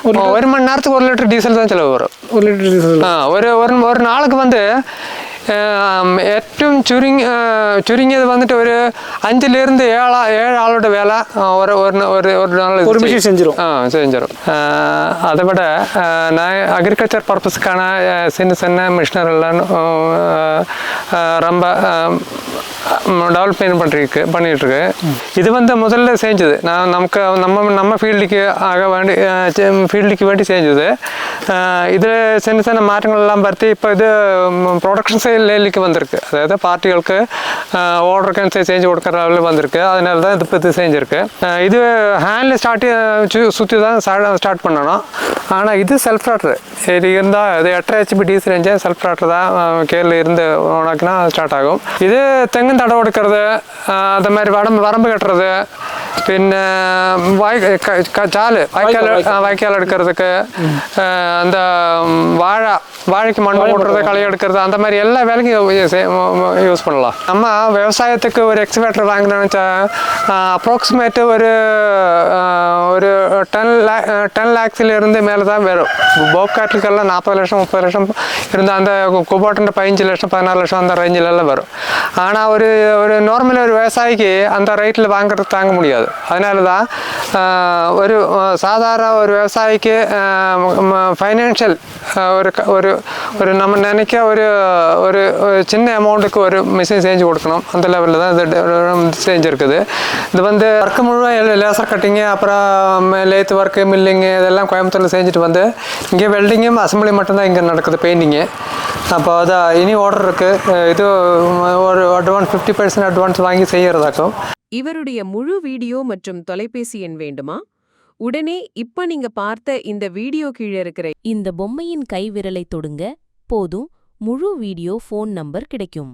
ஒரு மணி நேரத்துக்கு 1 litre diesel தான் செலவு வரும். 1 லிட்டர் டீசல். ஒரு நாளுக்கு வந்து ഏറ്റവും ചുരുങ്ങിയത് വന്നിട്ട് ഒരു 5 7 ആളുടെ வேலை ஒரு நாள் ஒரு மிஷின் செஞ்சிடும். செஞ்சிடும். அதை விட நான் அக்ரிகல்ச்சர் பர்பஸ்க்கான சின்ன மிஷினரிலாம் ரொம்ப டெவலப்மெண்ட் பண்ணிட்டு இருக்கு. இது வந்து முதல்ல செஞ்சது நம்ம ஃபீல்டுக்கு வேண்டி செஞ்சது. இதில் சின்ன மாற்றங்கள் எல்லாம் பார்த்து இப்போ இது ப்ரொடக்ஷன் லேலுக்கு வந்திருக்கு. அதாவது பார்ட்டிகளுக்கு ஆர்டருக்கு செஞ்சு கொடுக்குற அளவில் வந்திருக்கு. அதனால தான் இது செஞ்சுருக்கு. இது ஹேண்டில் சுற்றி தான் ஸ்டார்ட் பண்ணணும். ஆனால் இது செல்ஃப் ராட்ரு. இது இருந்தால் இது 8.5 HP டீசல் இன்ஜின் செல்ஃப் ராட்ரு தான் கீழே இருந்து உனக்குனா ஸ்டார்ட் ஆகும். இது தெங்கும் தடவை எடுக்கிறது, அந்த மாதிரி வரம்பு கட்டுறது, പിന്നെ വായ്ക്കാൽ എടുக்கிறதுக்கு, அந்த வாழைக்கு மண் போடுறது, களை எடுக்கிறது, அந்த மாதிரி எல்லா வேலைக்கும் யூஸ் பண்ணலாம். நம்ம விவசாயத்துக்கு ஒரு எக்ஸ்கவேட்டர் வாங்கணும்னு நினச்சா அப்ராக்சிமேட்டு ஒரு 10 lakhsலேருந்து மேலே தான் வரும். போப்காட்டுக்கெல்லாம் 40 லட்சம் 30 லட்சம் இருந்தால் அந்த குபோட்டன்ற 15 லட்சம் 16 லட்சம் அந்த ரேஞ்சிலெல்லாம் வரும். ஆனால் ஒரு நார்மலாக ஒரு விவசாயிக்கு அந்த ரேட்டில் வாங்குறது தாங்க முடியாது. அதனால தான் ஒரு சாதாரண ஒரு விவசாயிக்கு ஃபைனான்ஷியல் ஒரு நம்ம நினைக்க ஒரு சின்ன அமௌண்ட்டுக்கு ஒரு மிஷின் செஞ்சு கொடுக்கணும். அந்த லெவலில் தான் இது செஞ்சுருக்குது. இது வந்து ஒர்க்கு முழுவதும் லேசர் கட்டிங்கு, அப்புறம் லேத்து ஒர்க்கு, மில்லிங்கு இதெல்லாம் கோயம்புத்தூரில் செஞ்சுட்டு வந்து இங்கே வெல்டிங்கும் அசம்பிளி மட்டும்தான் இங்கே நடக்குது, பெயிண்டிங்கு. அப்போ அதான் இனி ஆர்டர் இருக்குது. இது ஒரு 50% அட்வான்ஸ் வாங்கி செய்கிறதாக்கும். இவருடைய முழு வீடியோ மற்றும் தொலைபேசி எண் வேண்டுமா? உடனே இப்ப நீங்க பார்த்த இந்த வீடியோ கீழே இருக்கிற இந்த பொம்மையின் கை விரலை தொடுங்க போதும், முழு வீடியோ ஃபோன் நம்பர் கிடைக்கும்.